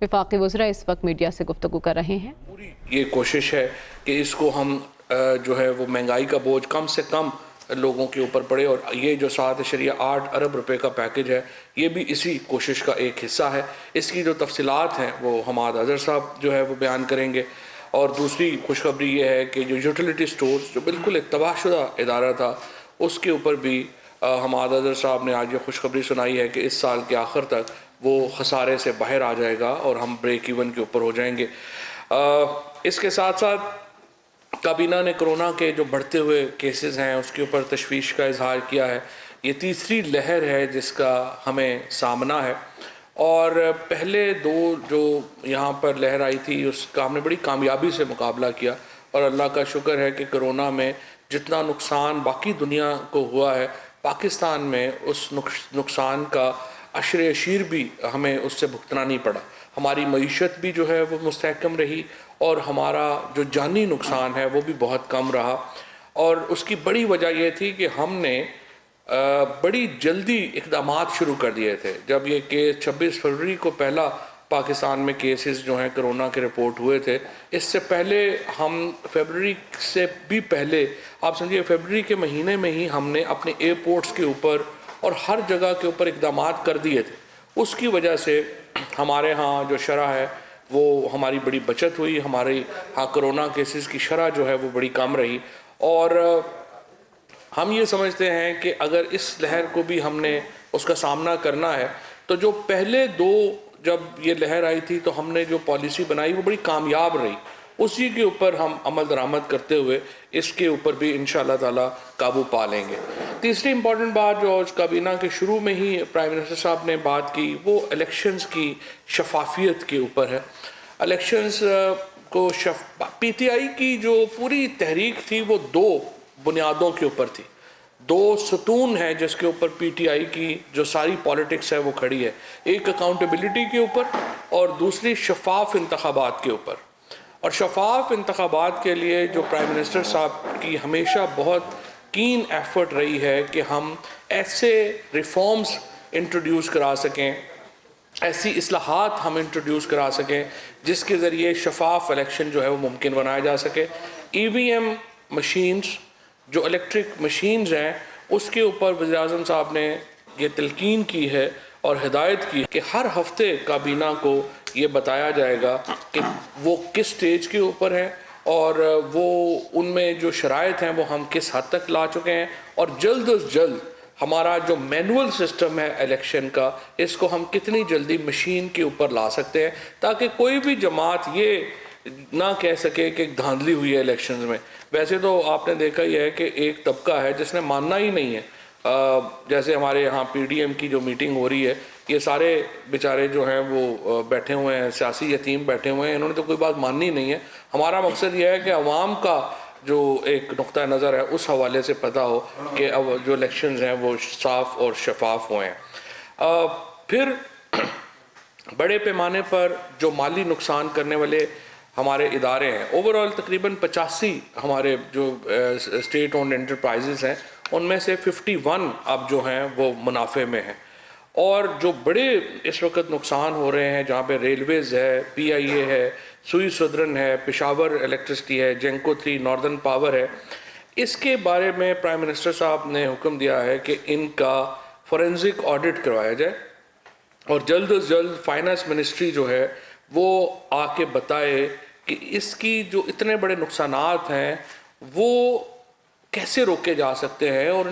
وفاقی وزراء اس وقت میڈیا سے گفتگو کر رہے ہیں۔ پوری یہ کوشش ہے کہ اس کو ہم جو ہے وہ مہنگائی کا بوجھ کم سے کم لوگوں کے اوپر پڑے، اور یہ جو 7.8 ارب روپے کا پیکج ہے یہ بھی اسی کوشش کا ایک حصہ ہے۔ اس کی جو تفصیلات ہیں وہ حماد اظہر صاحب جو ہے وہ بیان کریں گے۔ اور دوسری خوشخبری یہ ہے کہ جو یوٹیلیٹی سٹورز جو بالکل ایک تباہ شدہ ادارہ تھا، اس کے اوپر بھی حماد اظہر صاحب نے آج یہ خوشخبری سنائی ہے کہ اس سال کے آخر تک وہ خسارے سے باہر آ جائے گا اور ہم بریک ایون کے اوپر ہو جائیں گے۔ اس کے ساتھ ساتھ کابینہ نے کرونا کے جو بڑھتے ہوئے کیسز ہیں اس کے اوپر تشویش کا اظہار کیا ہے۔ یہ تیسری لہر ہے جس کا ہمیں سامنا ہے، اور پہلے دو جو یہاں پر لہر آئی تھی اس کا ہم نے بڑی کامیابی سے مقابلہ کیا، اور اللہ کا شکر ہے کہ کرونا میں جتنا نقصان باقی دنیا کو ہوا ہے، پاکستان میں اس نقصان کا عشر اشیر بھی ہمیں اس سے بھگتنا نہیں پڑا۔ ہماری معیشت بھی جو ہے وہ مستحکم رہی، اور ہمارا جو جانی نقصان ہے وہ بھی بہت کم رہا۔ اور اس کی بڑی وجہ یہ تھی کہ ہم نے بڑی جلدی اقدامات شروع کر دیے تھے۔ جب یہ کیس 26 فروری کو پہلا پاکستان میں کیسز جو ہیں کرونا کے رپورٹ ہوئے تھے، اس سے پہلے ہم فیبرری سے بھی پہلے آپ سمجھیے فیبرری کے مہینے میں ہی ہم نے اپنے ایئرپورٹس کے اوپر اور ہر جگہ کے اوپر اقدامات کر دیے تھے۔ اس کی وجہ سے ہمارے ہاں جو شرح ہے وہ ہماری بڑی بچت ہوئی، ہمارے ہاں کرونا کیسز کی شرح جو ہے وہ بڑی کم رہی۔ اور ہم یہ سمجھتے ہیں کہ اگر اس لہر کو بھی ہم نے اس کا سامنا کرنا ہے تو جو پہلے دو جب یہ لہر آئی تھی تو ہم نے جو پالیسی بنائی وہ بڑی کامیاب رہی، اسی کے اوپر ہم عمل درآمد کرتے ہوئے اس کے اوپر بھی انشاءاللہ تعالی قابو پا لیں گے۔ تیسری امپورٹنٹ بات جو آج کابینہ کے شروع میں ہی پرائم منسٹر صاحب نے بات کی وہ الیکشنز کی شفافیت کے اوپر ہے۔ الیکشنز کو پی ٹی آئی کی جو پوری تحریک تھی وہ دو بنیادوں کے اوپر تھی، دو ستون ہیں جس کے اوپر پی ٹی آئی کی جو ساری پالیٹکس ہے وہ کھڑی ہے، ایک اکاؤنٹیبلٹی کے اوپر اور دوسری شفاف انتخابات کے اوپر۔ اور شفاف انتخابات کے لیے جو پرائم منسٹر صاحب کی ہمیشہ بہت کین ایفرٹ رہی ہے کہ ہم ایسے ریفارمز انٹروڈیوس کرا سکیں، ایسی اصلاحات ہم انٹروڈیوس کرا سکیں جس کے ذریعے شفاف الیکشن جو ہے وہ ممکن بنایا جا سکے۔ ای وی ایم مشینز جو الیکٹرک مشینز ہیں اس کے اوپر وزیراعظم صاحب نے یہ تلقین کی ہے اور ہدایت کی کہ ہر ہفتے کابینہ کو یہ بتایا جائے گا کہ وہ کس سٹیج کے اوپر ہے اور وہ ان میں جو شرائط ہیں وہ ہم کس حد تک لا چکے ہیں، اور جلد از جلد ہمارا جو مینول سسٹم ہے الیکشن کا اس کو ہم کتنی جلدی مشین کے اوپر لا سکتے ہیں تاکہ کوئی بھی جماعت یہ نہ کہہ سکے کہ دھاندلی ہوئی ہے الیکشنز میں۔ ویسے تو آپ نے دیکھا ہی ہے کہ ایک طبقہ ہے جس نے ماننا ہی نہیں ہے، جیسے ہمارے یہاں پی ڈی ایم کی جو میٹنگ ہو رہی ہے یہ سارے بیچارے جو ہیں وہ بیٹھے ہوئے ہیں، سیاسی یتیم بیٹھے ہوئے ہیں، انہوں نے تو کوئی بات ماننی نہیں ہے۔ ہمارا مقصد یہ ہے کہ عوام کا جو ایک نقطہ نظر ہے اس حوالے سے پتہ ہو کہ جو الیکشنز ہیں وہ صاف اور شفاف ہوئے ہیں۔ پھر بڑے پیمانے پر جو مالی نقصان کرنے والے ہمارے ادارے ہیں، اوورآل تقریباً 85 ہمارے جو اسٹیٹ اونڈ انٹرپرائزز ہیں ان میں سے 51 اب جو ہیں وہ منافع میں ہیں، اور جو بڑے اس وقت نقصان ہو رہے ہیں جہاں پہ ریلویز ہے، پی آئی اے ہے، سوئی سدرن ہے، پشاور الیکٹرسٹی ہے، جینکو 3 ناردرن پاور ہے، اس کے بارے میں پرائم منسٹر صاحب نے حکم دیا ہے کہ ان کا فورینزک آڈٹ کروایا جائے، اور جلد از جلد فائنانس منسٹری جو ہے وہ آ کے بتائے کہ اس کی جو اتنے بڑے نقصانات ہیں وہ کیسے روکے جا سکتے ہیں، اور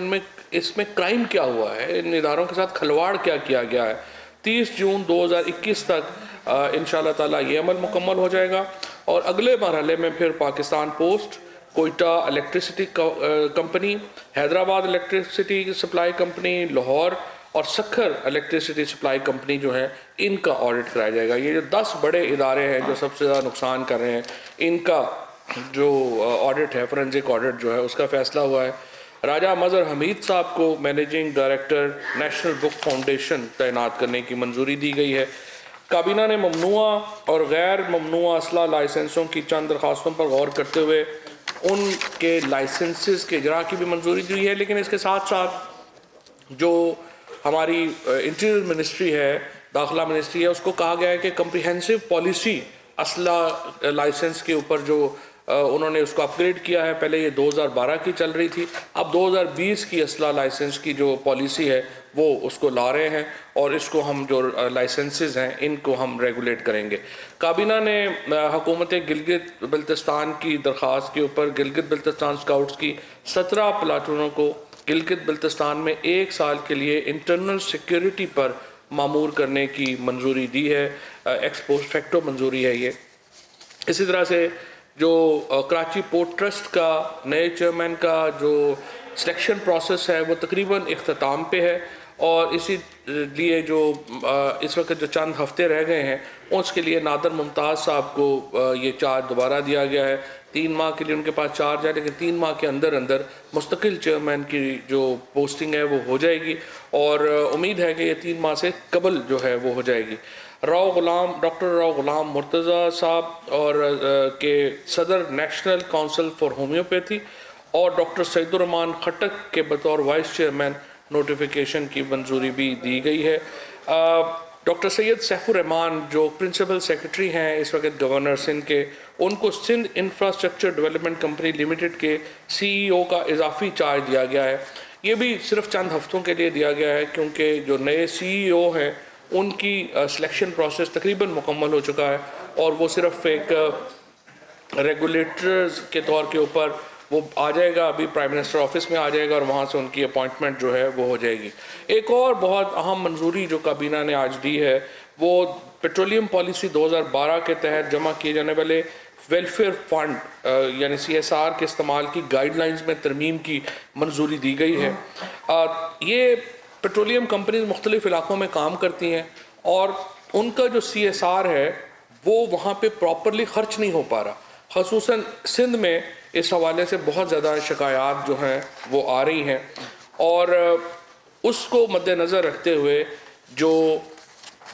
اس میں کرائم کیا ہوا ہے، ان اداروں کے ساتھ کھلواڑ کیا کیا گیا ہے۔ 30 جون 2021 تک انشاءاللہ تعالیٰ یہ عمل مکمل ہو جائے گا، اور اگلے مرحلے میں پھر Pakistan post, Quetta electricity company, Hyderabad electricity supply company, Lahore اور سکھر الیکٹرسٹی سپلائی کمپنی جو ہے ان کا آڈٹ کرایا جائے گا۔ یہ جو 10 بڑے ادارے ہیں جو سب سے زیادہ نقصان کر رہے ہیں ان کا جو آڈٹ ہے، فورینزک آڈٹ جو ہے اس کا فیصلہ ہوا ہے۔ راجہ مظہر حمید صاحب کو مینیجنگ ڈائریکٹر نیشنل بک فاؤنڈیشن تعینات کرنے کی منظوری دی گئی ہے۔ کابینہ نے ممنوع اور غیر ممنوع اسلحہ لائسنسوں کی چند درخواستوں پر غور کرتے ہوئے ان کے لائسنسز کے اجرا کی بھی منظوری دی ہے، لیکن اس کے ساتھ ساتھ جو ہماری انٹیریئر منسٹری ہے، داخلہ منسٹری ہے، اس کو کہا گیا ہے کہ کمپریہنسو پالیسی اسلحہ لائسنس کے اوپر جو انہوں نے اس کو اپ گریڈ کیا ہے. پہلے یہ 2012 کی چل رہی تھی، اب 2020 کی اسلحہ لائسنس کی جو پالیسی ہے وہ اس کو لا رہے ہیں، اور اس کو ہم جو لائسنسز ہیں ان کو ہم ریگولیٹ کریں گے. کابینہ نے حکومت گلگت بلتستان کی درخواست کے اوپر گلگت بلتستان سکاؤٹس کی 17 پلاٹونوں کو گلگت بلتستان میں 1 سال کے لیے انٹرنل سیکیورٹی پر معمور کرنے کی منظوری دی ہے. ایکس پوسٹ فیکٹو منظوری ہے یہ. اسی طرح سے جو کراچی پورٹ ٹرسٹ کا نئے چیئرمین کا جو سلیکشن پروسیس ہے وہ تقریباً اختتام پہ ہے، اور اسی لیے جو اس وقت جو چند ہفتے رہ گئے ہیں اس کے لیے نادر ممتاز صاحب کو یہ چارج دوبارہ دیا گیا ہے. 3 ماہ کے لیے ان کے پاس چارج ہے، لیکن 3 ماہ کے اندر مستقل چیئرمین کی جو پوسٹنگ ہے وہ ہو جائے گی، اور امید ہے کہ یہ 3 ماہ سے قبل جو ہے وہ ہو جائے گی. ڈاکٹر راؤ غلام مرتضی صاحب اور کے صدر نیشنل کونسل فار ہومیوپیتھی، اور ڈاکٹر سعید الرحمان خٹک کے بطور وائس چیئرمین نوٹیفیکیشن کی منظوری بھی دی گئی ہے. ڈاکٹر سید سیف الرحمان جو پرنسپل سیکرٹری ہیں اس وقت گورنر سندھ کے، ان کو Sindh infrastructure development company limited کے CEO کا اضافی چارج دیا گیا ہے. یہ بھی صرف چند ہفتوں کے لیے دیا گیا ہے، کیونکہ جو نئے CEO ہیں ان کی سلیکشن پروسیس تقریباً مکمل ہو چکا ہے، اور وہ صرف ایک ریگولیٹرز کے طور کے اوپر وہ آ جائے گا، ابھی پرائم منسٹر آفس میں آ جائے گا، اور وہاں سے ان کی اپوائنٹمنٹ جو ہے وہ ہو جائے گی. ایک اور بہت اہم منظوری جو کابینہ نے آج دی ہے وہ پیٹرولیم پالیسی 2012 کے تحت جمع کیے جانے والے ویلفیئر فنڈ یعنی CSR کے استعمال کی گائیڈ لائنز میں ترمیم کی منظوری دی گئی ہے. یہ پیٹرولیم کمپنیز مختلف علاقوں میں کام کرتی ہیں، اور ان کا جو CSR ہے وہ وہاں پہ پراپرلی خرچ نہیں ہو پا رہا. خصوصاً سندھ میں اس حوالے سے بہت زیادہ شکایات جو ہیں وہ آ رہی ہیں، اور اس کو مد نظر رکھتے ہوئے جو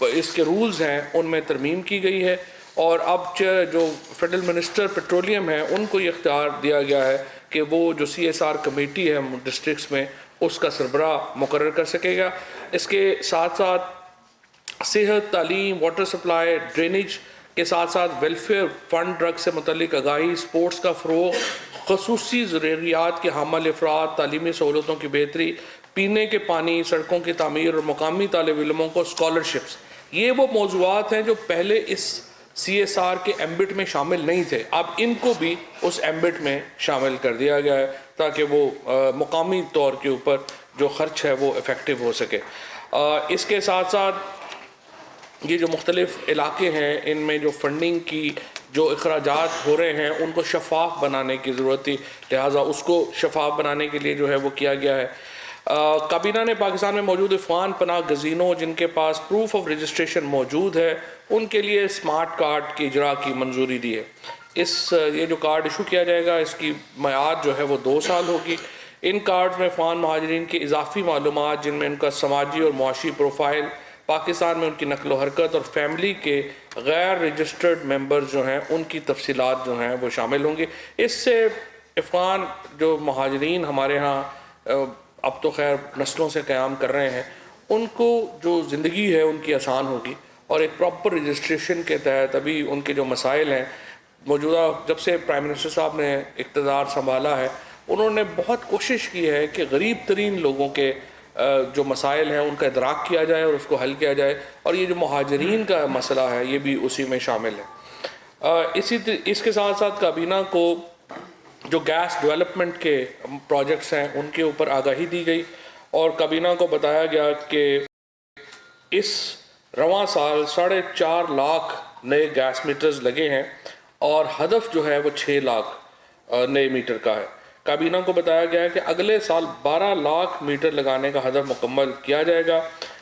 اس کے رولز ہیں ان میں ترمیم کی گئی ہے، اور اب جو فیڈرل منسٹر پیٹرولیم ہیں ان کو یہ اختیار دیا گیا ہے کہ وہ جو CSR کمیٹی ہے ڈسٹرکٹس میں اس کا سربراہ مقرر کر سکے گا. اس کے ساتھ ساتھ صحت، تعلیم، واٹر سپلائی، ڈرینیج کے ساتھ ساتھ ویلفیئر فنڈ، ڈرگ سے متعلق آگاہی، سپورٹس کا فروغ، خصوصی ضروریات کے حامل افراد، تعلیمی سہولتوں کی بہتری، پینے کے پانی، سڑکوں کی تعمیر اور مقامی طالب علموں کو اسکالرشپس. یہ وہ موضوعات ہیں جو پہلے اس CSR کے ایمبٹ میں شامل نہیں تھے، اب ان کو بھی اس ایمبٹ میں شامل کر دیا گیا ہے تاکہ وہ مقامی طور کے اوپر جو خرچ ہے وہ افیکٹو ہو سکے. اس کے ساتھ ساتھ یہ جو مختلف علاقے ہیں ان میں جو فنڈنگ کی جو اخراجات ہو رہے ہیں ان کو شفاف بنانے کی ضرورت تھی، لہٰذا اس کو شفاف بنانے کے لیے جو ہے وہ کیا گیا ہے. کابینہ نے پاکستان میں موجود افغان پناہ گزینوں جن کے پاس پروف آف رجسٹریشن موجود ہے ان کے لیے اسمارٹ کارڈ کی اجرا کی منظوری دی ہے. یہ جو کارڈ ایشو کیا جائے گا اس کی میعاد جو ہے وہ 2 سال ہوگی. ان کارڈز میں افغان مہاجرین کی اضافی معلومات جن میں ان کا سماجی اور معاشی پروفائل، پاکستان میں ان کی نقل و حرکت اور فیملی کے غیر رجسٹرڈ ممبر جو ہیں ان کی تفصیلات جو ہیں وہ شامل ہوں گی. اس سے افغان جو مہاجرین ہمارے ہاں اب تو خیر نسلوں سے قیام کر رہے ہیں ان کو جو زندگی ہے ان کی آسان ہوگی، اور ایک پراپر رجسٹریشن کے تحت ابھی ان کے جو مسائل ہیں موجودہ جب سے پرائم منسٹر صاحب نے اقتدار سنبھالا ہے انہوں نے بہت کوشش کی ہے کہ غریب ترین لوگوں کے جو مسائل ہیں ان کا ادراک کیا جائے اور اس کو حل کیا جائے، اور یہ جو مہاجرین کا مسئلہ ہے یہ بھی اسی میں شامل ہے. اس کے ساتھ ساتھ کابینہ کو جو گیس ڈیولپمنٹ کے پروجیکٹس ہیں ان کے اوپر آگاہی دی گئی، اور کابینہ کو بتایا گیا کہ اس رواں سال 4.5 لاکھ نئے گیس میٹرز لگے ہیں، اور ہدف جو ہے وہ 6 لاکھ نئے میٹر کا ہے. کابینہ کو بتایا گیا ہے کہ اگلے سال 12 لاکھ میٹر لگانے کا ہدف مکمل کیا جائے گا.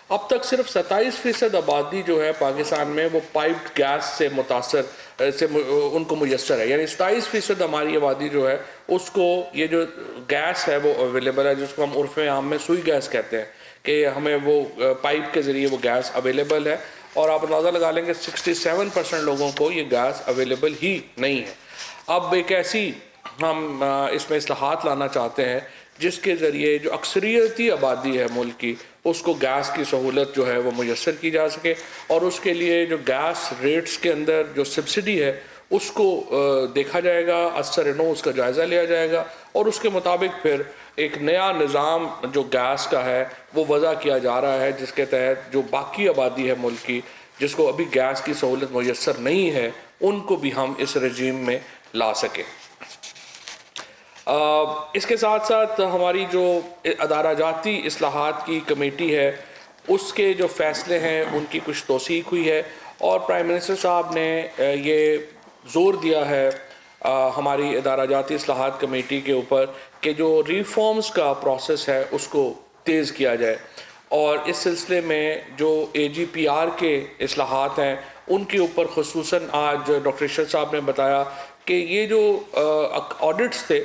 اب تک صرف 27% آبادی جو ہے پاکستان میں وہ پائپڈ گیس سے متاثر سے ان کو میسر ہے، یعنی 27% ہماری آبادی جو ہے اس کو یہ جو گیس ہے وہ اویلیبل ہے، جس کو ہم عرف عام میں سوئی گیس کہتے ہیں کہ ہمیں وہ پائپ کے ذریعے وہ گیس اویلیبل ہے، اور آپ اندازہ لگا لیں کہ 67% لوگوں کو یہ گیس اویلیبل ہی نہیں ہے. اب ایک ایسی ہم اس میں اصلاحات لانا چاہتے ہیں جس کے ذریعے جو اکثریتی آبادی ہے ملک کی اس کو گیس کی سہولت جو ہے وہ میسر کی جا سکے، اور اس کے لیے جو گیس ریٹس کے اندر جو سبسڈی ہے اس کو دیکھا جائے گا، اثر نو اس کا جائزہ لیا جائے گا، اور اس کے مطابق پھر ایک نیا نظام جو گیس کا ہے وہ وضع کیا جا رہا ہے، جس کے تحت جو باقی آبادی ہے ملک کی جس کو ابھی گیس کی سہولت میسر نہیں ہے ان کو بھی ہم اس رجیم میں لا سکیں۔ اس کے ساتھ ساتھ ہماری جو ادارہ جاتی اصلاحات کی کمیٹی ہے اس کے جو فیصلے ہیں ان کی کچھ توثیق ہوئی ہے، اور پرائم منسٹر صاحب نے یہ زور دیا ہے ہماری ادارہ جاتی اصلاحات کمیٹی کے اوپر کہ جو ریفارمز کا پروسیس ہے اس کو تیز کیا جائے، اور اس سلسلے میں جو اے جی پی آر کے اصلاحات ہیں ان کے اوپر خصوصاً آج ڈاکٹر ارشد صاحب نے بتایا کہ یہ جو آڈٹس تھے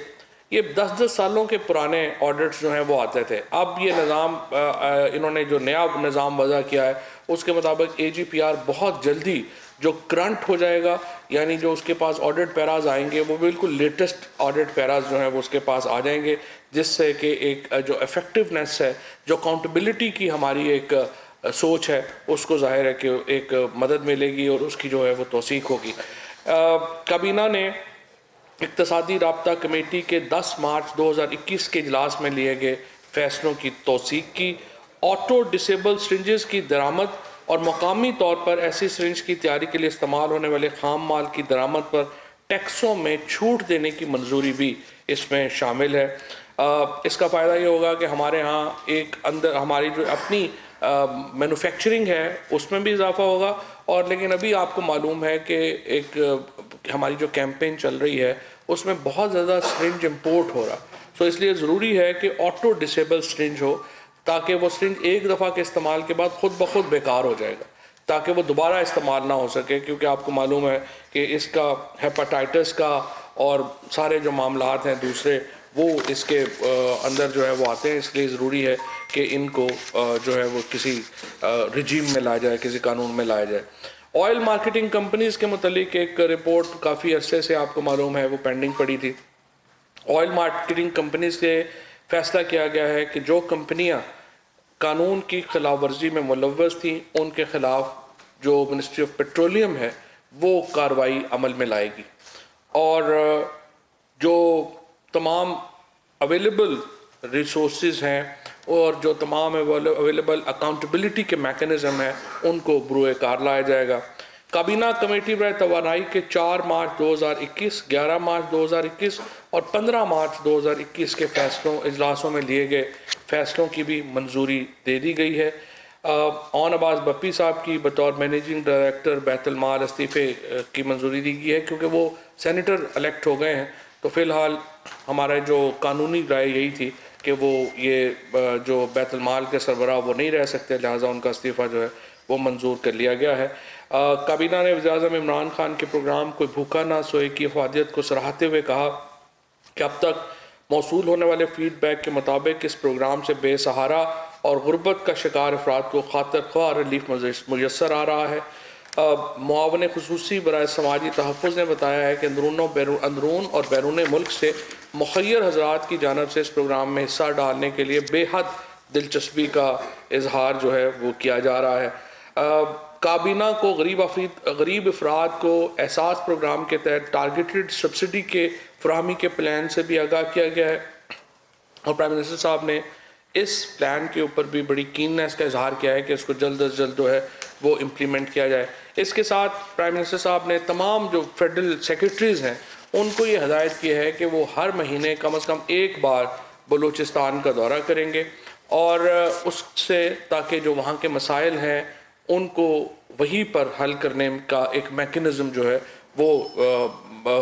یہ 10 سالوں کے پرانے آڈٹس جو ہیں وہ آتے تھے، اب یہ نظام انہوں نے جو نیا نظام وضع کیا ہے اس کے مطابق اے جی پی آر بہت جلدی جو کرنٹ ہو جائے گا، یعنی جو اس کے پاس آڈٹ پیراز آئیں گے وہ بالکل لیٹسٹ آڈٹ پیراز جو ہیں وہ اس کے پاس آ جائیں گے، جس سے کہ ایک جو افیکٹونیس ہے، جو اکاؤنٹیبلٹی کی ہماری ایک سوچ ہے اس کو ظاہر ہے کہ ایک مدد ملے گی اور اس کی جو ہے وہ توثیق ہوگی۔ کابینہ نے اقتصادی رابطہ کمیٹی کے 10 مارچ 2021 کے اجلاس میں لیے گئے فیصلوں کی توثیق کی، آٹو ڈسیبل سرنجز کی درآمد اور مقامی طور پر ایسی سرنج کی تیاری کے لیے استعمال ہونے والے خام مال کی درآمد پر ٹیکسوں میں چھوٹ دینے کی منظوری بھی اس میں شامل ہے۔ اس کا فائدہ یہ ہوگا کہ ہمارے ہاں ایک اندر ہماری جو اپنی مینوفیکچرنگ ہے اس میں بھی اضافہ ہوگا، اور لیکن ابھی آپ کو معلوم ہے کہ ایک ہماری جو کیمپین چل رہی ہے اس میں بہت زیادہ سرنج امپورٹ ہو رہا، تو اس لیے ضروری ہے کہ آٹو ڈسیبل سرنج ہو، تاکہ وہ سرنج ایک دفعہ کے استعمال کے بعد خود بخود بیکار ہو جائے گا، تاکہ وہ دوبارہ استعمال نہ ہو سکے، کیونکہ آپ کو معلوم ہے کہ اس کا ہیپاٹائٹس کا اور سارے جو معاملات ہیں دوسرے وہ اس کے اندر جو ہے وہ آتے ہیں، اس لیے ضروری ہے کہ ان کو جو ہے وہ کسی رجیم میں لایا جائے، کسی قانون میں لایا جائے۔ آئل مارکیٹنگ کمپنیز کے متعلق ایک رپورٹ کافی عرصے سے آپ کو معلوم ہے وہ پینڈنگ پڑی تھی۔ آئل مارکیٹنگ کمپنیز سے فیصلہ کیا گیا ہے کہ جو کمپنیاں قانون کی خلاف ورزی میں ملوث تھیں ان کے خلاف جو منسٹری آف پیٹرولیم ہے وہ کارروائی عمل میں لائے گی، اور جو تمام اویلیبل ریسورسز ہیں اور جو تمام اویلیبل اکاؤنٹیبلٹی کے میکنزم ہیں ان کو بروئے کار لایا جائے گا۔ کابینہ کمیٹی برائے توانائی کے 4 مارچ 2021، 11 مارچ 2021 اور 15 مارچ 2021 کے اجلاسوں میں لیے گئے فیصلوں کی بھی منظوری دے دی گئی ہے۔ اون عباس بپی صاحب کی بطور مینیجنگ ڈائریکٹر بیت المال استعفے کی منظوری دی گئی ہے، کیونکہ وہ سینیٹر الیکٹ ہو گئے ہیں، تو فی الحال ہمارا جو قانونی رائے یہی تھی کہ وہ یہ جو بیت المال کے سربراہ وہ نہیں رہ سکتے، لہٰذا ان کا استعفیٰ جو ہے وہ منظور کر لیا گیا ہے۔ کابینہ نے وزیر اعظم عمران خان کے پروگرام کوئی بھوکا نہ سوئے کی افادیت کو سراہتے ہوئے کہا کہ اب تک موصول ہونے والے فیڈ بیک کے مطابق اس پروگرام سے بے سہارا اور غربت کا شکار افراد کو خاطر خواہ ریلیف میسر آ رہا ہے۔ معاون خصوصی برائے سماجی تحفظ نے بتایا ہے کہ اندرون اور بیرون ملک سے مخیر حضرات کی جانب سے اس پروگرام میں حصہ ڈالنے کے لیے بے حد دلچسپی کا اظہار جو ہے وہ کیا جا رہا ہے۔ کابینہ کو غریب افراد کو احساس پروگرام کے تحت ٹارگیٹڈ سبسڈی کے فراہمی کے پلان سے بھی آگاہ کیا گیا ہے، اور پرائم منسٹر صاحب نے اس پلان کے اوپر بھی بڑی کیننس کا اظہار کیا ہے کہ اس کو جلد از جلد جو ہے وہ امپلیمنٹ کیا جائے۔ اس کے ساتھ پرائم منسٹر صاحب نے تمام جو فیڈرل سیکرٹریز ہیں ان کو یہ ہدایت کی ہے کہ وہ ہر مہینے کم از کم ایک بار بلوچستان کا دورہ کریں گے، اور اس سے تاکہ جو وہاں کے مسائل ہیں ان کو وہیں پر حل کرنے کا ایک میکنزم جو ہے وہ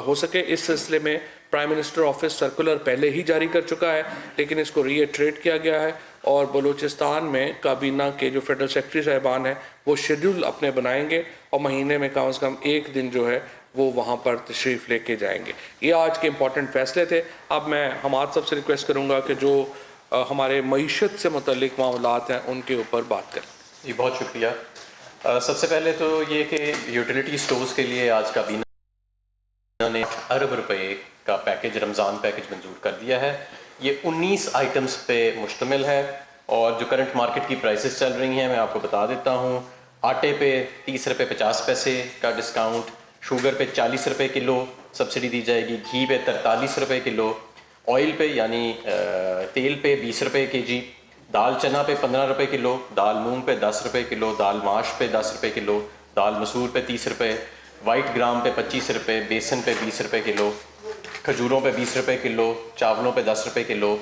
ہو سکے۔ اس سلسلے میں پرائم منسٹر آفس سرکولر پہلے ہی جاری کر چکا ہے، لیکن اس کو ری ایٹریٹ کیا گیا ہے، اور بلوچستان میں کابینہ کے جو فیڈرل سیکرٹری صاحبان ہیں وہ شیڈول اپنے بنائیں گے، اور مہینے میں کم از کم ایک دن جو ہے وہ وہاں پر تشریف لے کے جائیں گے۔ یہ آج کے امپورٹنٹ فیصلے تھے۔ اب میں حماد صاحب سے ریکویسٹ کروں گا کہ جو ہمارے معیشت سے متعلق معاملات ہیں ان کے اوپر بات کریں۔ جی بہت شکریہ۔ سب سے پہلے تو یہ کہ یوٹیلیٹی سٹورز کے لیے آج کابینہ نے ارب روپے کا پیکج، رمضان پیکج منظور کر دیا ہے۔ یہ 19 آئٹمس پہ مشتمل ہے، اور جو کرنٹ مارکیٹ کی پرائسز چل رہی ہیں میں آپ کو بتا دیتا ہوں۔ آٹے پہ 30 روپے 50 پیسے کا ڈسکاؤنٹ، شوگر پہ 40 روپے کلو سبسڈی دی جائے گی، گھی پہ 43 روپے کلو، آئل پہ یعنی تیل پہ 20 روپے کے جی، دال چنا پہ 15 روپے کلو، دال مونگ پہ 10 روپے کلو، دال ماش پہ 10 روپے کلو، دال مسور پہ 30 روپے، وائٹ گرام پہ 25 روپے، بیسن پہ 20 روپے کلو، کھجوروں پہ 20 روپے کلو، چاولوں پہ 10 روپے کلو،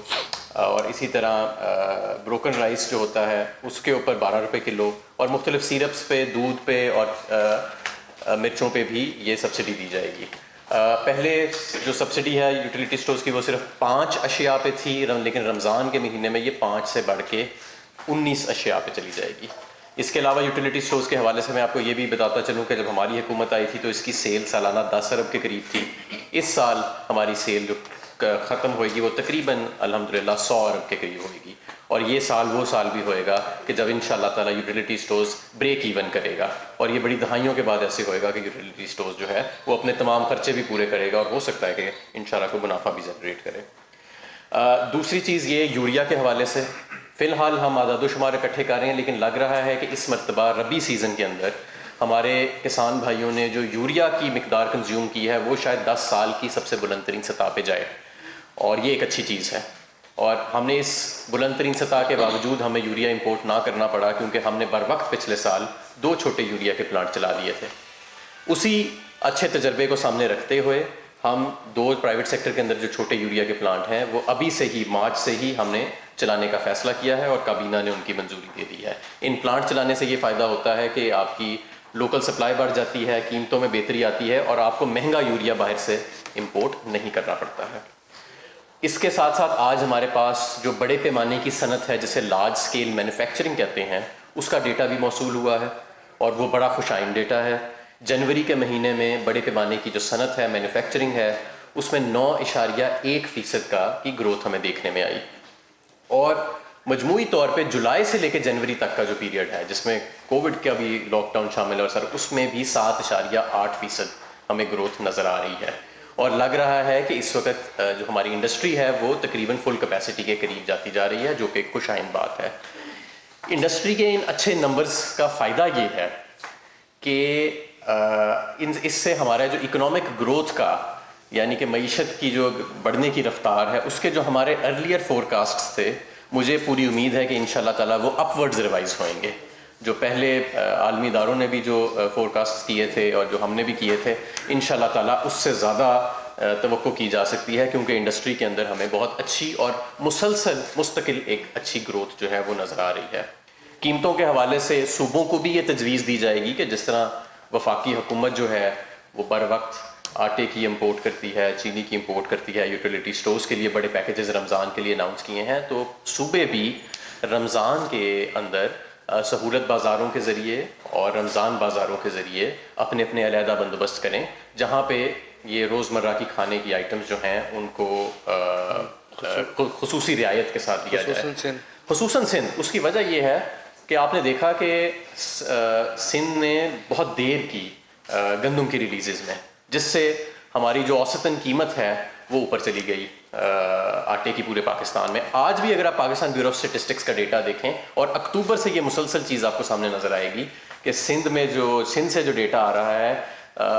اور اسی طرح بروکن رائس جو ہوتا ہے اس کے اوپر 12 روپے کلو، اور مختلف سیرپس پہ، دودھ پہ اور مرچوں پہ بھی یہ سبسڈی دی جائے گی۔ پہلے جو سبسڈی ہے یوٹیلیٹی سٹورز کی وہ صرف 5 اشیاء پہ تھی، لیکن رمضان کے مہینے میں یہ 5 سے بڑھ کے 19 اشیاء پہ چلی جائے گی۔ اس کے علاوہ یوٹیلیٹی سٹورز کے حوالے سے میں آپ کو یہ بھی بتاتا چلوں کہ جب ہماری حکومت آئی تھی تو اس کی سیل سالانہ 10 ارب کے قریب تھی۔ اس سال ہماری سیل جو ختم ہوئے گی وہ تقریباً الحمدللہ 100 ارب کے قریب ہوئے گی، اور یہ سال وہ سال بھی ہوئے گا کہ جب انشاءاللہ تعالیٰ یوٹیلیٹی سٹورز بریک ایون کرے گا، اور یہ بڑی دہائیوں کے بعد ایسے ہوئے گا کہ یوٹیلیٹی سٹورز جو ہے وہ اپنے تمام خرچے بھی پورے کرے گا، اور ہو سکتا ہے کہ انشاءاللہ کوئی منافع بھی جنریٹ کرے۔ دوسری چیز یہ یوریا کے حوالے سے، فی الحال ہم اعداد و شمار اکٹھے کر رہے ہیں، لیکن لگ رہا ہے کہ اس مرتبہ ربی سیزن کے اندر ہمارے کسان بھائیوں نے جو یوریا کی مقدار کنزیوم کی ہے وہ شاید 10 سال کی سب سے بلند ترین سطح پہ جائے، اور یہ ایک اچھی چیز ہے۔ اور ہم نے اس بلند ترین سطح کے باوجود ہمیں یوریا امپورٹ نہ کرنا پڑا، کیونکہ ہم نے بر وقت پچھلے سال 2 چھوٹے یوریا کے پلانٹ چلا دیے تھے۔ اسی اچھے تجربے کو سامنے رکھتے ہوئے ہم 2 پرائیویٹ سیکٹر کے اندر جو چھوٹے یوریا کے پلانٹ ہیں وہ ابھی سے ہی مارچ سے ہی ہم نے چلانے کا فیصلہ کیا ہے، اور کابینہ نے ان کی منظوری دے دی ہے۔ ان پلانٹ چلانے سے یہ فائدہ ہوتا ہے کہ آپ کی لوکل سپلائی بڑھ جاتی ہے، قیمتوں میں بہتری آتی ہے، اور آپ کو مہنگا یوریا باہر سے امپورٹ نہیں کرنا پڑتا ہے۔ اس کے ساتھ ساتھ آج ہمارے پاس جو بڑے پیمانے کی صنعت ہے جسے لارج سکیل مینوفیکچرنگ کہتے ہیں، اس کا ڈیٹا بھی موصول ہوا ہے، اور وہ بڑا خوشائن ڈیٹا ہے۔ جنوری کے مہینے میں بڑے پیمانے کی جو صنعت ہے، مینوفیکچرنگ ہے، اس میں 9.1% کی گروتھ ہمیں دیکھنے میں آئی، اور مجموعی طور پہ جولائی سے لے کے جنوری تک کا جو پیریڈ ہے جس میں کووڈ کا بھی لاک ڈاؤن شامل ہے، اور سر اس میں بھی 7.8% ہمیں گروتھ نظر آ رہی ہے، اور لگ رہا ہے کہ اس وقت جو ہماری انڈسٹری ہے وہ تقریباً فل کیپیسٹی کے قریب جاتی جا رہی ہے، جو کہ ایک خوشائن بات ہے۔ انڈسٹری کے ان اچھے نمبرز کا فائدہ یہ ہے کہ اس سے ہمارا جو اکنامک گروتھ کا، یعنی کہ معیشت کی جو بڑھنے کی رفتار ہے، اس کے جو ہمارے ارلیئر فورکاسٹس تھے، مجھے پوری امید ہے کہ انشاءاللہ تعالیٰ وہ اپ ورڈز ریوائز ہوئیں گے۔ جو پہلے عالمی اداروں نے بھی جو فورکاسٹ کیے تھے اور جو ہم نے بھی کیے تھے، انشاءاللہ تعالیٰ اس سے زیادہ توقع کی جا سکتی ہے، کیونکہ انڈسٹری کے اندر ہمیں بہت اچھی اور مسلسل مستقل ایک اچھی گروتھ جو ہے وہ نظر آ رہی ہے۔ قیمتوں کے حوالے سے صوبوں کو بھی یہ تجویز دی جائے گی کہ جس طرح وفاقی حکومت جو ہے وہ بر وقت آٹے کی امپورٹ کرتی ہے، چینی کی امپورٹ کرتی ہے، یوٹیلیٹی سٹورز کے لیے بڑے پیکیجز رمضان کے لیے اناؤنس کیے ہیں، تو صوبے بھی رمضان کے اندر سہولت بازاروں کے ذریعے اور رمضان بازاروں کے ذریعے اپنے اپنے علیحدہ بندوبست کریں، جہاں پہ یہ روزمرہ کی کھانے کی آئٹمز جو ہیں ان کو خصوصی رعایت کے ساتھ دیا جائے۔ خصوصاً سندھ، اس کی وجہ یہ ہے کہ آپ نے دیکھا کہ سندھ نے بہت دیر کی گندم کی ریلیزز میں، جس سے ہماری جو اوسطاً قیمت ہے وہ اوپر چلی گئی آٹے کی پورے پاکستان میں۔ آج بھی اگر آپ پاکستان بیورو آف اسٹیٹسٹکس کا ڈیٹا دیکھیں، اور اکتوبر سے یہ مسلسل چیز آپ کو سامنے نظر آئے گی کہ سندھ سے جو ڈیٹا آ رہا ہے،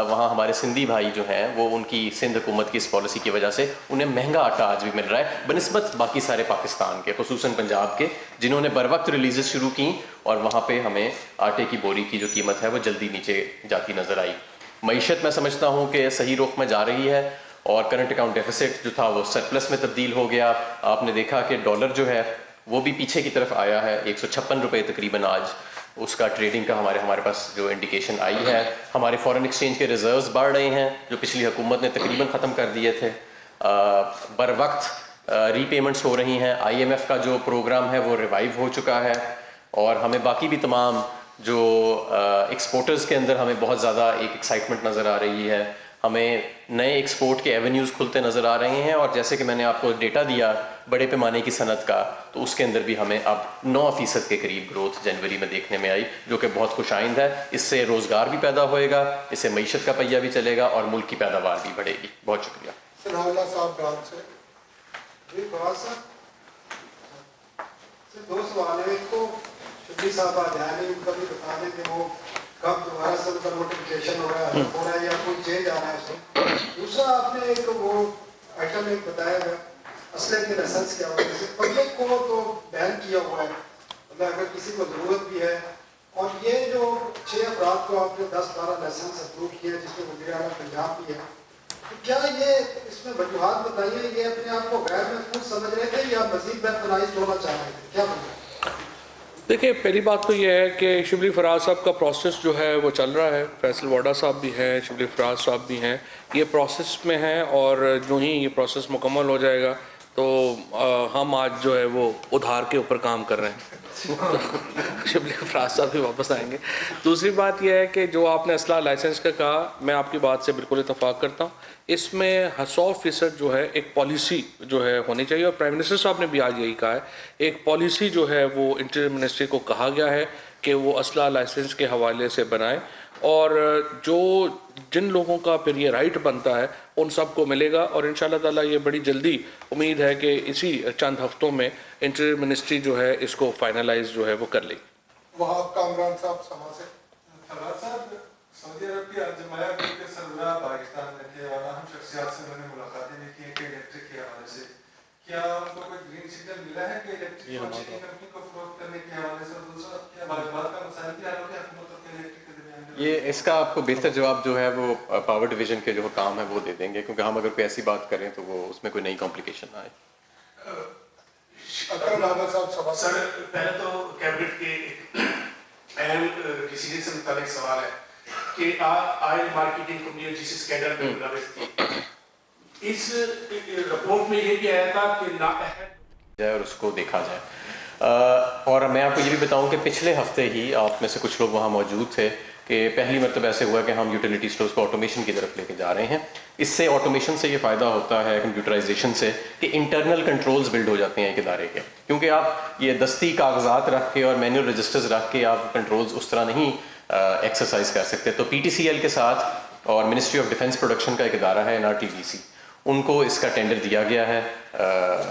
وہاں ہمارے سندھی بھائی جو ہیں وہ ان کی سندھ حکومت کی اس پالیسی کی وجہ سے انہیں مہنگا آٹا آج بھی مل رہا ہے بنسبت باقی سارے پاکستان کے، خصوصاً پنجاب کے، جنہوں نے بر وقت ریلیزز شروع کی، اور وہاں پہ ہمیں آٹے کی بوری کی جو قیمت ہے وہ جلدی نیچے جاتی نظر آئی۔ معیشت میں سمجھتا ہوں کہ صحیح رخ میں جا رہی ہے، اور کرنٹ اکاؤنٹ ڈیفیسٹ جو تھا وہ سرپلس میں تبدیل ہو گیا۔ آپ نے دیکھا کہ ڈالر جو ہے وہ بھی پیچھے کی طرف آیا ہے، 156 روپے تقریباً آج اس کا ٹریڈنگ کا ہمارے پاس جو انڈیکیشن آئی ہے۔ ہمارے فارن ایکسچینج کے ریزروز بڑھ رہے ہیں جو پچھلی حکومت نے تقریباً ختم کر دیے تھے، بر وقت ری پیمنٹس ہو رہی ہیں، IMF کا جو پروگرام ہے وہ ریوائیو ہو چکا ہے، اور ہمیں باقی بھی تمام جو ایکسپورٹرز کے اندر ہمیں بہت زیادہ ایک ایکسائٹمنٹ نظر آ رہی ہے، ہمیں نئے ایکسپورٹ کے ایونیوز کھلتے نظر آ رہے ہیں، اور جیسے کہ میں نے آپ کو ڈیٹا دیا بڑے پیمانے کی صنعت کا، تو اس کے اندر بھی ہمیں اب 9% کے قریب گروتھ جنوری میں دیکھنے میں آئی، جو کہ بہت خوش آئند ہے۔ اس سے روزگار بھی پیدا ہوئے گا، اس سے معیشت کا پہیہ بھی چلے گا، اور ملک کی پیداوار بھی بڑھے گی۔ بہت شکریہ۔ فواز صاحب صرف دو سوال ہیں. ایک تو شبلی صاحب آج آئے نہیں, ان کا بھی بتا دیں کہ وہ کب دوبارہ سے ان کا نوٹیفکیشن ہو رہا ہے یا کوئی چینج آ رہا ہے اس میں. دوسرا آپ نے ایک وہ آئٹم ایک بتایا ہے اسلحے کے لائسنس کے حوالے سے, پبلک کو تو بین کیا ہوا ہے, مطلب اگر کسی کو ضرورت بھی ہے. اور یہ جو 6 افراد کو آپ نے 10-12 لائسنس اپروو کیا جس میں وزیر اعلیٰ پنجاب بھی ہے, تو کیا یہ اس میں وجوہات بتائیے, یہ اپنے آپ کو غیر محفوظ سمجھ رہے تھے یا مزید ویپنائزڈ ہونا چاہ رہے تھے, کیا بتائیں؟ دیکھیے پہلی بات تو یہ ہے کہ شبلی فراز صاحب کا پروسیس جو ہے وہ چل رہا ہے. فیصل واڈا صاحب بھی ہیں, شبلی فراز صاحب بھی ہیں, یہ پروسیس میں ہیں. اور جو ہی یہ پروسیس مکمل ہو جائے گا تو ہم آج جو ہے وہ ادھار کے اوپر کام کر رہے ہیں. شبلی فراز صاحب بھی واپس آئیں گے. دوسری بات یہ ہے کہ جو آپ نے اسلحہ لائسنس کا کہا, میں آپ کی بات سے بالکل اتفاق کرتا ہوں. اس میں 100% جو ہے ایک پالیسی جو ہے ہونی چاہیے, اور پرائم منسٹر صاحب نے بھی آج یہی کہا ہے. ایک پالیسی جو ہے وہ انٹیریئر منسٹری کو کہا گیا ہے کہ وہ اسلحہ لائسنس کے حوالے سے بنائیں, اور جن لوگوں کا پھر یہ رائٹ بنتا ہے ان سب کو ملے گا. اور انشاءاللہ تعالیٰ یہ بڑی جلدی امید ہے کہ اسی چند ہفتوں میں انٹیریئر منسٹری جو ہے اس کو فائنلائز جو ہے وہ کر لے گی. وہاں کامران صاحب سما سے. فراز صاحب, سعودی عرب کی الجماعیہ گروپ کے سربراہ پاکستان میں تھے اور اہم شخصیات سے میں نے ملاقاتیں بھی کی کہ الیکٹرک کے حوالے سے کیا ان کو کوئی گرین سگنل ملا ہے کہ الیکٹرک کو چینی کمپنی کو فروخت کرنے کے حوالے سے؟ دوسرا کیا واجبات کا مسائل بھی حل ہو گیا حکومت اور الیکٹرک کے درمیان؟ یہ اس کا آپ کو بہتر جواب جو ہے وہ پاور ڈویژن کے جو کام ہے وہ دے دیں گے, کیونکہ ہم اگر کوئی ایسی بات کریں تو وہ اس میں کوئی نئی کمپلیکیشن نہ آئے. سر پہلے تو کیبنٹ کے ایک اہم ڈیسیجن سے متعلق سوال ہے کہ آئل مارکیٹنگ کمپنی جس اسکینڈل میں ملوث تھی, اس رپورٹ میں یہ بھی آیا تھا کہ نااہل جائے اور اس کو دیکھا جائے. اور میں آپ کو یہ بھی بتاؤں کہ پچھلے ہفتے ہی آپ میں سے کچھ لوگ وہاں موجود تھے کہ پہلی مرتبہ ایسے ہوا کہ ہم یوٹیلیٹی اسٹورز کو آٹومیشن کی طرف لے کے جا رہے ہیں. اس سے آٹومیشن سے یہ فائدہ ہوتا ہے کمپیوٹرائزیشن سے کہ انٹرنل کنٹرولز بلڈ ہو جاتے ہیں ایک ادارے کے, کیونکہ آپ یہ دستی کاغذات رکھ کے اور مینول رجسٹرز رکھ کے آپ کنٹرولز اس طرح نہیں ایکسرسائز کر سکتے. تو پی ٹی سی ایل کے ساتھ اور منسٹری آف ڈیفنس پروڈکشن کا ایک ادارہ ہے NRTDC, ان کو اس کا ٹینڈر دیا گیا ہے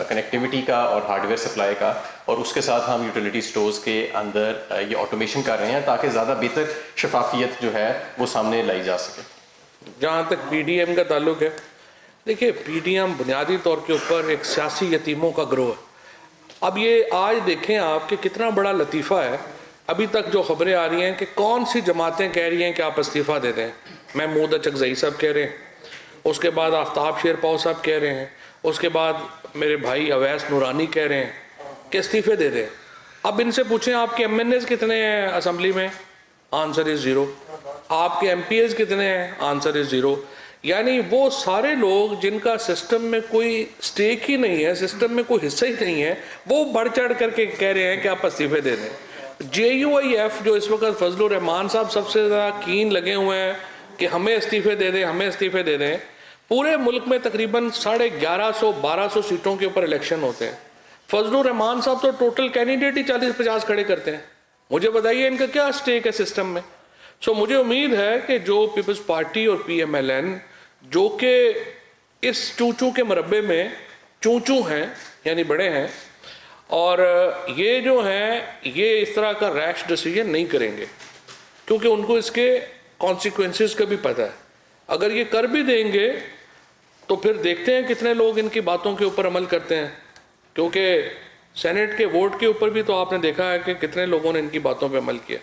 کنیکٹیوٹی کا اور ہارڈ ویئر سپلائی کا, اور اس کے ساتھ ہم یوٹیلیٹی سٹورز کے اندر یہ آٹومیشن کر رہے ہیں تاکہ زیادہ بہتر شفافیت جو ہے وہ سامنے لائی جا سکے. جہاں تک PDM کا تعلق ہے, دیکھیے PDM بنیادی طور کے اوپر ایک سیاسی یتیموں کا گروہ ہے. اب یہ آج دیکھیں آپ کہ کتنا بڑا لطیفہ ہے, ابھی تک جو خبریں آ رہی ہیں کہ کون سی جماعتیں کہہ رہی ہیں کہ آپ استعفیٰ دے دیں. محمود اچکزئی صاحب کہہ رہے ہیں, اس کے بعد آفتاب شیر پاؤ صاحب کہہ رہے ہیں, اس کے بعد میرے بھائی اویس نورانی کہہ رہے ہیں کہ استعفے دے دیں. اب ان سے پوچھیں آپ کے MNAs کتنے ہیں اسمبلی میں, آنسر از 0. آپ کے MPAs کتنے ہیں, آنسر از 0. یعنی وہ سارے لوگ جن کا سسٹم میں کوئی سٹیک ہی نہیں ہے, سسٹم میں کوئی حصہ ہی نہیں ہے, وہ بڑھ چڑھ کر کے کہہ رہے ہیں کہ آپ استعفے دے دیں. JUIF جو اس وقت فضل الرحمان صاحب سب سے زیادہ کین لگے ہوئے ہیں کہ ہمیں استعفے دے دیں, ہمیں استعفے دے دیں. پورے ملک میں تقریباً 1150-1200 سیٹوں کے اوپر الیکشن ہوتے ہیں. فضل الرحمان صاحب تو ٹوٹل کینڈیڈیٹ ہی 40-50 کھڑے کرتے ہیں. مجھے بتائیے ان کا کیا اسٹیک ہے سسٹم میں. مجھے امید ہے کہ جو پیپلز پارٹی اور PMLN جو کہ اس چونچوں کے مربع میں چونچوں ہیں یعنی بڑے ہیں, اور یہ جو ہیں یہ اس طرح کا ریش ڈیسیجن نہیں کریں گے, کیونکہ ان کو اس کے کانسیکوینسز کا بھی پتہ ہے. اگر یہ کر بھی دیں گے تو پھر دیکھتے ہیں کتنے لوگ ان کی باتوں کے اوپر عمل کرتے ہیں, کیونکہ سینٹ کے ووٹ کے اوپر بھی تو آپ نے دیکھا ہے کہ کتنے لوگوں نے ان کی باتوں پہ عمل کیا.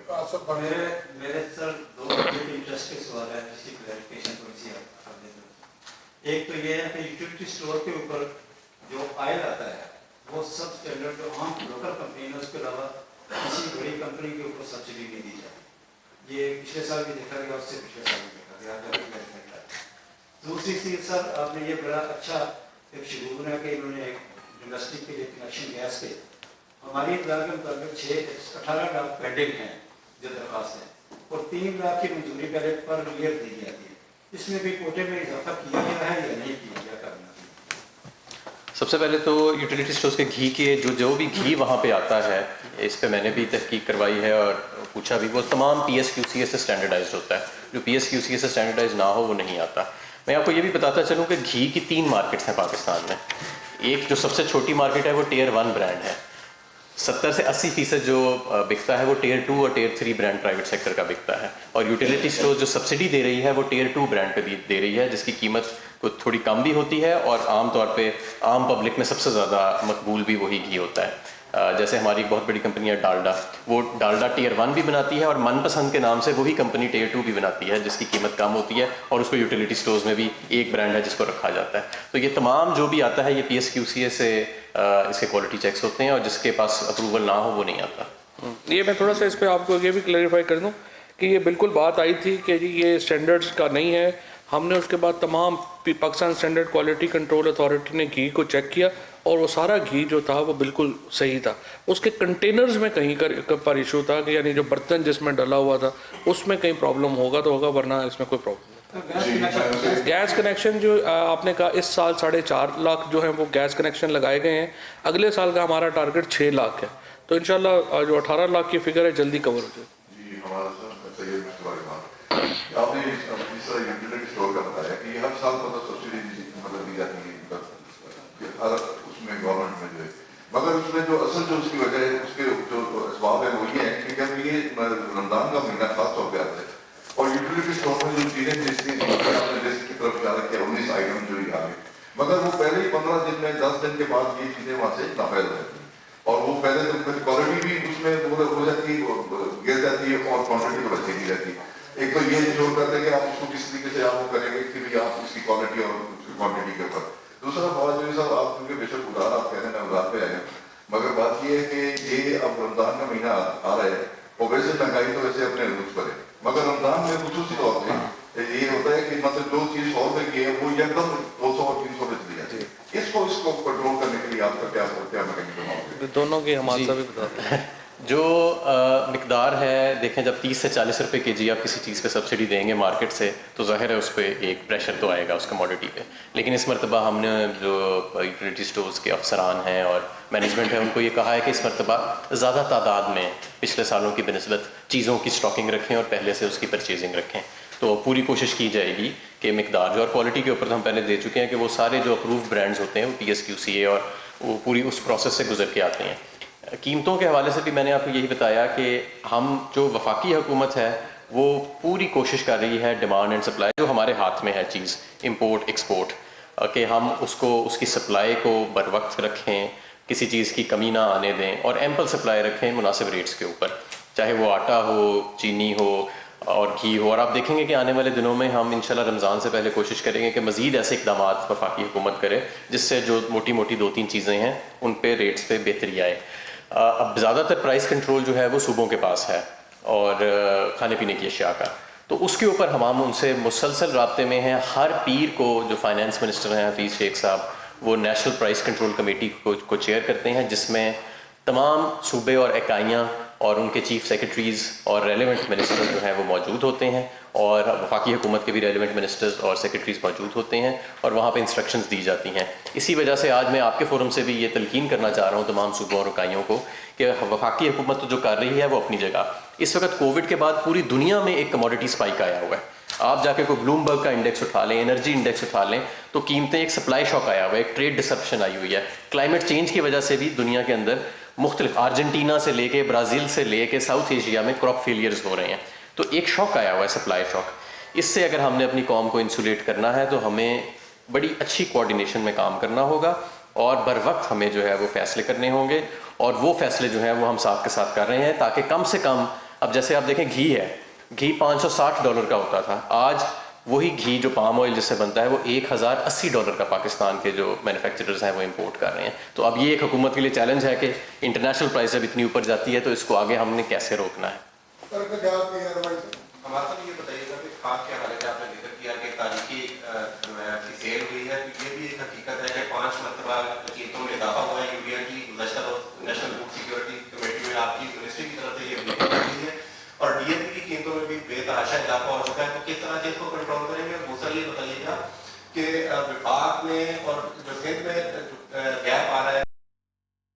میرے سر 2 انٹرسٹ کے سوال ہے جس کی کلیریفیکیشن تھوڑی سی آپ دے دیں. ایک تو یہ ہے کہ یوٹیلیٹی اسٹور کے اوپر جو آئل آتا ہے وہ سب اسٹینڈرڈ جو عام لوکل کمپنی ہے اس کے علاوہ کسی بڑی کمپنی کے اوپر سبسڈی نہیں دی جاتی. یہ پچھلے سال بھی دیکھا گیا, اس سے پچھلے سال بھی دیکھا گیا. دوسری چیز سر آپ نے یہ بڑا اچھا ایک شروع بنا کہ انہوں نے ایک انڈسٹری کے لیے کنیکشن گیس کے, ہماری اطلاع کے مطابق 18 لاکھ پینڈنگ ہیں جو درخواست ہے, اور 3 لاکھ کی منظوری پہلے پر ایئر دی جاتی ہے. اس میں بھی کوٹے میں اضافہ کیا گیا ہے یا نہیں کیا گیا کرنا؟ سب سے پہلے تو یوٹیلیٹی اسٹورز کے گھی کے جو بھی گھی وہاں پہ آتا ہے, اس پہ میں نے بھی تحقیق کروائی ہے اور پوچھا بھی, وہ تمام PSQCA سے اسٹینڈرڈائزڈ ہوتا ہے. جو PSQCA سے اسٹینڈرڈائز نہ ہو وہ نہیں آتا. میں آپ کو یہ بھی بتاتا چلوں کہ گھی کی 3 مارکیٹس ہیں پاکستان میں. ایک جو سب سے چھوٹی مارکیٹ ہے وہ ٹیئر 1 برانڈ ہے. 70 سے 80% جو بکتا ہے وہ ٹیئر 2 اور ٹیئر 3 برانڈ پرائیویٹ سیکٹر کا بکتا ہے. اور یوٹیلیٹی اسٹور جو سبسڈی دے رہی ہے وہ ٹیئر 2 برانڈ پہ بھی دے رہی ہے، جس کی قیمت کو تھوڑی کم بھی ہوتی ہے، اور عام طور پہ عام پبلک میں سب سے زیادہ مقبول بھی وہی گھی ہوتا ہے. جیسے ہماری ایک بہت بڑی کمپنی ہے ڈالڈا، وہ ڈالڈا ٹیئر 1 بھی بناتی ہے، اور من پسند کے نام سے وہی کمپنی ٹیئر 2 بھی بناتی ہے، جس کی قیمت کم ہوتی ہے، اور اس کو یوٹیلیٹی اسٹورز میں بھی ایک برانڈ ہے جس کو رکھا جاتا ہے. تو یہ تمام جو بھی آتا ہے یہ PSQCA سے اس کے کوالٹی چیکس ہوتے ہیں، اور جس کے پاس اپروول نہ ہو وہ نہیں آتا. یہ میں تھوڑا سا اس پہ آپ کو یہ بھی کلیریفائی کر دوں کہ یہ بالکل بات آئی تھی کہ جی یہ اسٹینڈرڈس کا نہیں ہے. ہم نے اس کے بعد تمام Pakistan standard quality control authority نے گھی کو چیک کیا، اور وہ سارا گھی جو تھا وہ بالکل صحیح تھا. اس کے کنٹینرز میں کہیں پر ایشو تھا کہ یعنی جو برتن جس میں ڈلا ہوا تھا اس میں کہیں پرابلم ہوگا تو ہوگا، ورنہ اس میں کوئی پرابلم نہیں. گیس کنیکشن جو آپ نے کہا اس سال 4.5 لاکھ جو ہیں وہ گیس کنیکشن لگائے گئے ہیں. اگلے سال کا ہمارا ٹارگٹ 6 لاکھ ہے، تو انشاءاللہ جو 18 لاکھ کی فگر ہے جلدی کور ہو جائے. جی ہمارا آپ نے اس طرح یوٹیلیٹی اسٹور کا بتایا کہ یہ ہر سال سبسڈی دی جاتی ہے ہر اس میں گورنمنٹ میں جو ہے، مگر اس میں جو اصل جو اس کی وجہ ہے اس کے جو اسباب ہے وہ یہ ہے کہ جب یہ رمضان کا مہینہ خاص طور پہ آتا ہے اور یوٹیلیٹی اسٹور میں جو چیزیں جس کی لسٹ کی طرف اشارہ کیا 19 آئٹم جو یہ آ گئے، مگر وہ پہلے ہی 15 دن میں 10 دن کے بعد یہ چیزیں وہاں سے ناپید ہو جاتی ہیں، اور وہ پہلے تو کوالٹی بھی اس میں ہو جاتی ہے، گر جاتی ہے، اور کوانٹٹی تو بچی نہیں جاتی. ایک تو یہ انشور کرتے ہیں کہ آپ اس کو کس طریقے سے آپ وہ کریں گے کہ بھی آپ اس کی کوالٹی اور اس کی کوانٹٹی کے اوپر. دوسرا فواد جو صاحب آپ کیونکہ بے شک ادار آپ کہہ رہے ہیں ادار پہ آئے ہیں، مگر بات یہ ہے کہ یہ اب رمضان کا مہینہ آ رہا ہے اور ویسے مہنگائی تو ویسے اپنے روز پر ہے، مگر رمضان میں خصوصی طور پہ یہ ہوتا ہے کہ مطلب جو چیز 100 روپے کی ہے وہ ایک دم 200 اور 300 روپے چلی جاتی ہے. اس کو کنٹرول کرنے کے لیے آپ کا کیا میکینزم ہوگا؟ دونوں کی حماسہ بھی بتا دیں. جو مقدار ہے دیکھیں، جب 30 سے 40 روپے کے جی آپ کسی چیز پہ سبسڈی دیں گے مارکیٹ سے تو ظاہر ہے اس پہ ایک پریشر تو آئے گا اس کموڈٹی پہ. لیکن اس مرتبہ ہم نے جو یوٹیلیٹی اسٹورز کے افسران ہیں اور مینجمنٹ ہے ان کو یہ کہا ہے کہ اس مرتبہ زیادہ تعداد میں پچھلے سالوں کی بنسبت چیزوں کی اسٹاکنگ رکھیں اور پہلے سے اس کی پرچیزنگ رکھیں. تو پوری کوشش کی جائے گی کہ مقدار جو اور کوالٹی کے اوپر تو ہم پہلے دے چکے ہیں کہ وہ سارے جو اپرووڈ برانڈز ہوتے ہیں وہ PSQCA اور وہ پوری اس پروسیس سے گزر کے آتے ہیں. قیمتوں کے حوالے سے بھی میں نے آپ کو یہی بتایا کہ ہم جو وفاقی حکومت ہے وہ پوری کوشش کر رہی ہے ڈیمانڈ اینڈ سپلائی جو ہمارے ہاتھ میں ہے چیز امپورٹ ایکسپورٹ، کہ ہم اس کی سپلائی کو بر وقت رکھیں، کسی چیز کی کمی نہ آنے دیں، اور ایمپل سپلائی رکھیں مناسب ریٹس کے اوپر، چاہے وہ آٹا ہو، چینی ہو اور گھی ہو. اور آپ دیکھیں گے کہ آنے والے دنوں میں ہم انشاءاللہ رمضان سے پہلے کوشش کریں گے کہ مزید ایسے اقدامات وفاقی حکومت کرے جس سے جو موٹی موٹی 2-3 چیزیں ہیں ان پہ ریٹس پہ بہتری آئے. اب زیادہ تر پرائس کنٹرول جو ہے وہ صوبوں کے پاس ہے اور کھانے پینے کی اشیاء کا، تو اس کے اوپر ہم ان سے مسلسل رابطے میں ہیں. ہر پیر کو جو فائنانس منسٹر ہیں حفیظ شیخ صاحب وہ نیشنل پرائس کنٹرول کمیٹی کو چیئر کرتے ہیں، جس میں تمام صوبے اور اکائیاں اور ان کے چیف سیکرٹریز اور ریلیونٹ منسٹر جو ہیں وہ موجود ہوتے ہیں، اور وفاقی حکومت کے بھی ریلیونٹ منسٹرز اور سیکرٹریز موجود ہوتے ہیں، اور وہاں پہ انسٹرکشنز دی جاتی ہیں. اسی وجہ سے آج میں آپ کے فورم سے بھی یہ تلقین کرنا چاہ رہا ہوں تمام صوبوں اور اکائیوں کو کہ وفاقی حکومت تو جو کر رہی ہے وہ اپنی جگہ. اس وقت کووڈ کے بعد پوری دنیا میں ایک کموڈٹی اسپائک آیا ہوا ہے. آپ جا کے کوئی بلومبرگ کا انڈیکس اٹھا لیں، انرجی انڈیکس اٹھا لیں، تو قیمتیں ایک سپلائی شاک آیا ہوا ہے، ایک ٹریڈ ڈسرپشن آئی ہوئی ہے. کلائمیٹ چینج کی وجہ سے بھی دنیا کے اندر مختلف ارجنٹینا سے لے کے برازیل سے لے کے ساؤتھ ایشیا میں کراپ فیلیئرز ہو رہے ہیں. تو ایک شاک آیا ہوا ہے سپلائی شاک. اس سے اگر ہم نے اپنی قوم کو انسولیٹ کرنا ہے تو ہمیں بڑی اچھی کوارڈینیشن میں کام کرنا ہوگا، اور بر وقت ہمیں جو ہے وہ فیصلے کرنے ہوں گے، اور وہ فیصلے جو ہیں وہ ہم ساتھ کے ساتھ کر رہے ہیں تاکہ کم سے کم، اب جیسے آپ دیکھیں گھی ہے، گھی $560 کا ہوتا تھا، آج وہی گھی جو پام آئل جس سے بنتا ہے وہ $1080 کا پاکستان کے جو مینوفیکچررز ہیں وہ امپورٹ کر رہے ہیں. تو اب یہ ایک حکومت کے لیے چیلنج ہے کہ انٹرنیشنل پرائس جب اتنی اوپر جاتی ہے تو اس کو آگے ہم نے کیسے روکنا ہے. ہمارا تو یہ بتائیے گا کہ کھاد کے حوالے سے آپ نے ذکر کیا کہ تاریخی جو ہے اس کی سیل ہوئی ہے، یہ بھی ایک حقیقت ہے کہ 5 مرتبہ قیمتوں میں اضافہ ہوا ہے. یو کی گزشتہ نیشنل فوڈ سیکورٹی کمیٹی میں آپ کی منسٹری کی طرف سے یہ بات ہوئی ہے، اور DAP کی قیمتوں میں بھی بے تحاشا اضافہ ہو چکا ہے. تو کس طرح سے اس کو کنٹرول کریں گے؟ دوسرا یہ بتائیے گا کہ وفاق میں اور جو سندھ میں گیپ آ رہا ہے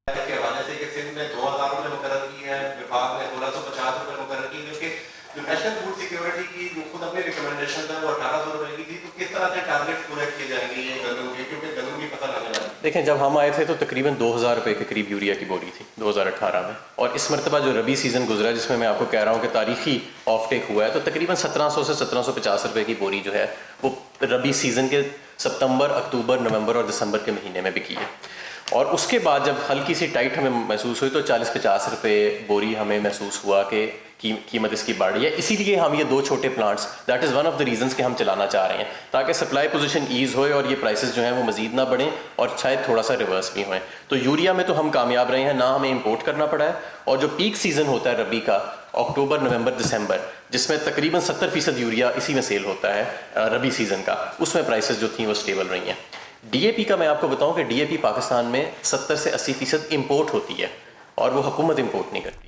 کے حوالے سے کہ سندھ نے 2000 روپے مقرر کی ہے، وفاق نے 1650 روپے مقرر کی، جبکہ جو نیشنل فوڈ سیکورٹی کی جو خود اپنی ریکمنڈیشن ہے وہ 1800 روپے کی تھی. تو کس طرح سے ٹارگیٹ پورے کیے جائیں گے یہ گندم کے، کیونکہ گندم کی پتہ لگے گا. دیکھیں جب ہم آئے تھے تو تقریباً 2000 روپے کے قریب یوریا کی بوری تھی 2018 میں، اور اس مرتبہ جو ربی سیزن گزرا جس میں آپ کو کہہ رہا ہوں کہ تاریخی آف ٹیک ہوا ہے، تو تقریباً 1700 سے 1750 روپے کی بوری جو ہے وہ ربی سیزن کے ستمبر، اکتوبر، نومبر اور دسمبر کے مہینے میں بکی ہے۔ اور اس کے بعد جب ہلکی سی ٹائٹ ہمیں محسوس ہوئی تو 40-50 روپے بوری ہمیں محسوس ہوا کہ قیمت اس کی بڑھ رہی ہے۔ اسی لیے ہم یہ 2 چھوٹے plants, that is one of the reasons کہ ہم چلانا چاہ رہے ہیں تاکہ سپلائی پوزیشن ایز ہوئے اور یہ پرائسز جو ہیں وہ مزید نہ بڑھیں اور شاید تھوڑا سا ریورس بھی ہوئیں۔ تو یوریا میں تو ہم کامیاب رہے ہیں، نہ ہمیں امپورٹ کرنا پڑا ہے، اور جو پیک سیزن ہوتا ہے ربی کا اکتوبر، نومبر، دسمبر، جس میں تقریباً 70% یوریا اسی میں سیل ہوتا ہے ربی سیزن کا، اس میں پرائسز جو تھیں وہ اسٹیبل رہی ہیں۔ ڈی اے پی کا میں آپ کو بتاؤں کہ ڈی اے پی پاکستان میں 70 سے 80% امپورٹ ہوتی ہے اور وہ حکومت امپورٹ نہیں کرتی۔